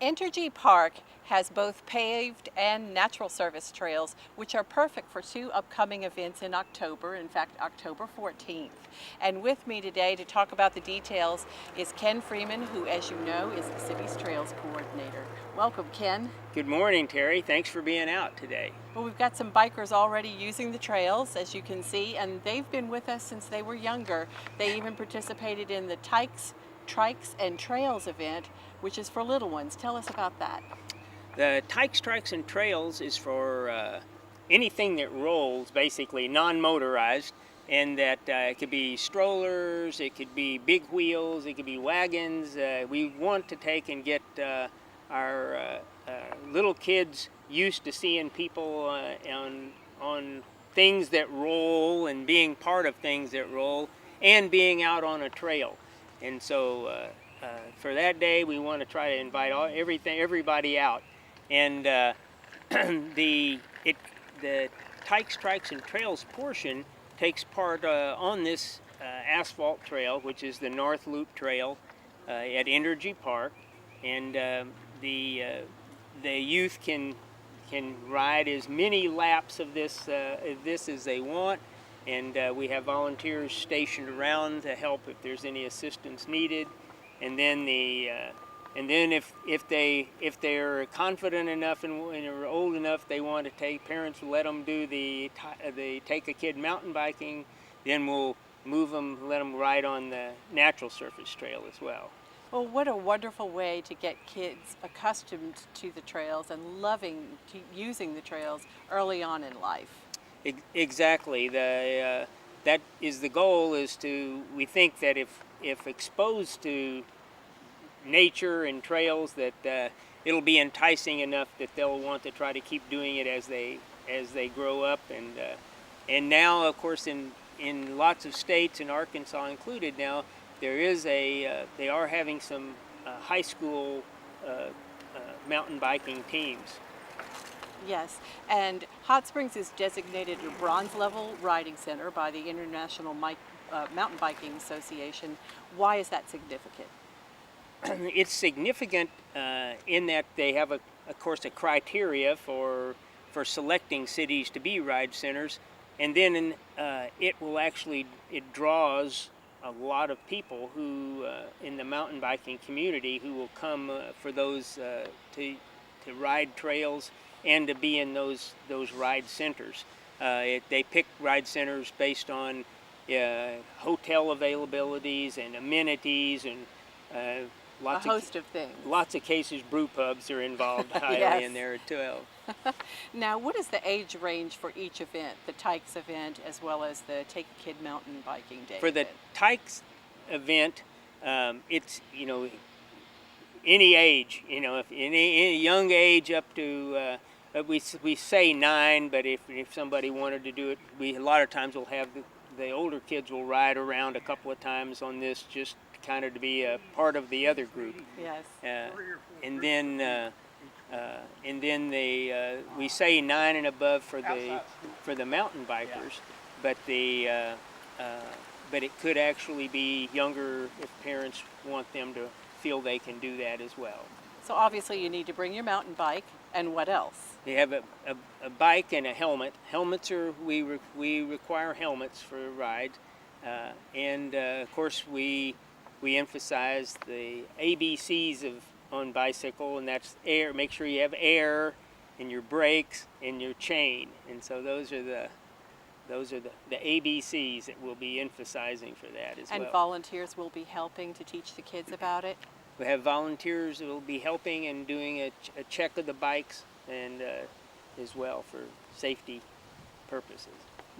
Entergy Park has both paved and natural service trails, which are perfect for two upcoming events in October, in fact, October 14th. And with me today to talk about the details is Ken Freeman, who, as you know, is the city's trails coordinator. Welcome, Ken. Good morning, Terry. Thanks for being out today. Well, we've got some bikers already using the trails, as you can see, and they've been with us since they were younger. They even participated in the Tykes, and Trails event, which is for little ones. Tell us about that. The Tykes, Trikes, and Trails is for anything that rolls, basically non-motorized, and that it could be strollers, it could be big wheels, it could be wagons. We want to take and get our little kids used to seeing people on things that roll and being part of things that roll and being out on a trail. And so for that day, we want to try to invite everybody out. And the Tykes, Trikes, and Trails portion takes part on this asphalt trail, which is the North Loop Trail at Entergy Park. And the youth can ride as many laps of this as they want. And we have volunteers stationed around to help if there's any assistance needed. And then if they're confident enough and are old enough, they want to parents will let them do the take a kid mountain biking. Then we'll move them, let them ride on the natural surface trail as well. Well, what a wonderful way to get kids accustomed to the trails and loving using the trails early on in life. Exactly. That is the goal. We think that if exposed to nature and trails, that it'll be enticing enough that they'll want to try to keep doing it as they grow up. And now, of course, in lots of states, and Arkansas included now, they are having some high school mountain biking teams. Yes, and Hot Springs is designated a bronze level riding center by the International Mountain Biking Association. Why is that significant? It's significant in that they have, of course, a criteria for selecting cities to be ride centers, and then it draws a lot of people who in the mountain biking community who will come for those to ride trails and to be in those ride centers. They pick ride centers based on hotel availabilities and amenities and a host of things. Lots of cases, brew pubs are involved highly Yes. in there too. Now, what is the age range for each event, the Tykes event as well as the Take a Kid Mountain Biking Day? For the Tykes event, it's any age, if any young age up to we say 9, but if somebody wanted to do it, a lot of times we'll have the older kids will ride around a couple of times on this just kind of to be a part of the other group. Yes. And then we say 9 and above for the mountain bikers, but but it could actually be younger if parents want them to feel they can do that as well. So obviously you need to bring your mountain bike, and what else? You have a bike and a helmet. Helmets we require helmets for rides, and of course we emphasize the ABCs on bicycle, and that's air. Make sure you have air in your brakes and your chain, and so those are the ABCs that we'll be emphasizing for that as well. And volunteers will be helping to teach the kids about it? We have volunteers that will be helping and doing a check of the bikes and as well for safety purposes.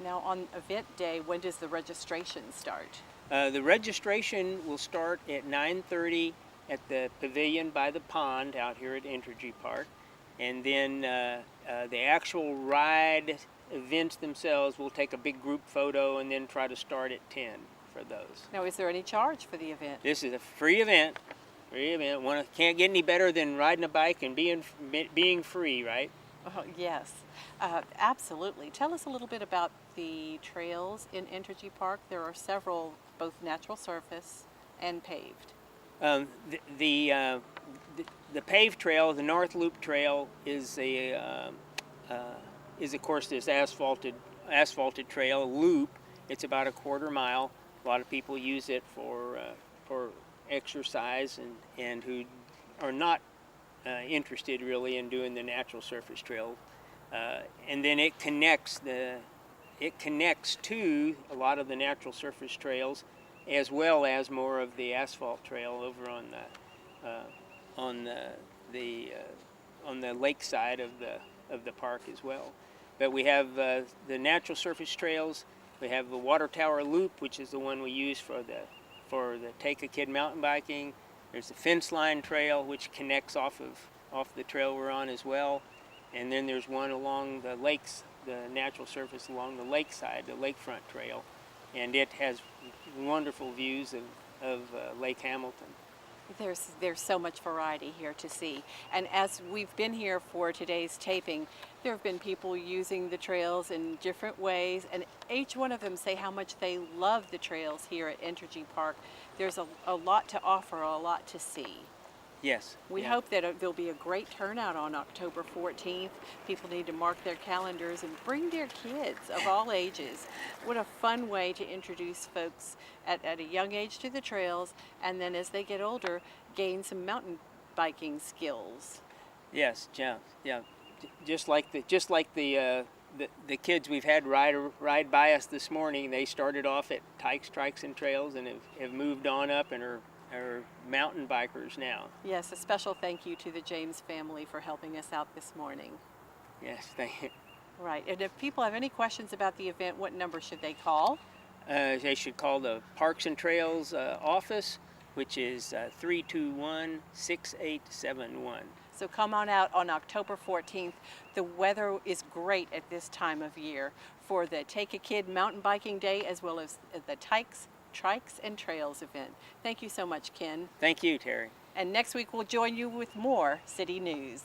Now, on event day, when does the registration start? The registration will start at 9:30 at the pavilion by the pond out here at Entergy Park, and then the actual ride events themselves, we'll take a big group photo and then try to start at 10 for those. Now, is there any charge for the event? This is a free event. Can't get any better than riding a bike and being free, right? Oh, yes, absolutely. Tell us a little bit about the trails in Entergy Park. There are several, both natural surface and paved. The paved trail, the North Loop Trail, is of course this asphalted trail loop. It's about a quarter mile. A lot of people use it for exercise and who are not interested really in doing the natural surface trail. And then it connects to a lot of the natural surface trails, as well as more of the asphalt trail over on the lake side of the park as well. But we have the natural surface trails. We have the Water Tower Loop, which is the one we use for the Take a Kid mountain biking. There's the Fence Line Trail, which connects off the trail we're on as well. And then there's one along the lakes, the natural surface along the lakeside, the Lakefront Trail, and it has wonderful views of Lake Hamilton. There's so much variety here to see. And as we've been here for today's taping, there have been people using the trails in different ways, and each one of them say how much they love the trails here at Entergy Park. There's a lot to offer, a lot to see. Yes. We hope that there'll be a great turnout on October 14th. People need to mark their calendars and bring their kids of all ages. What a fun way to introduce folks at a young age to the trails, and then as they get older, gain some mountain biking skills. Yes, yeah. Just like the kids we've had ride by us this morning, they started off at Tykes, Trikes, and Trails and have moved on up and are mountain bikers now. Yes, a special thank you to the James family for helping us out this morning. Yes, thank you. Right, and if people have any questions about the event, what number should they call? They should call the Parks and Trails office, which is 321-6871. So come on out on October 14th. The weather is great at this time of year for the Take a Kid mountain biking day, as well as the Tykes, Trikes, and Trails event. Thank you so much, Ken. Thank you, Terry. And next week we'll join you with more City News.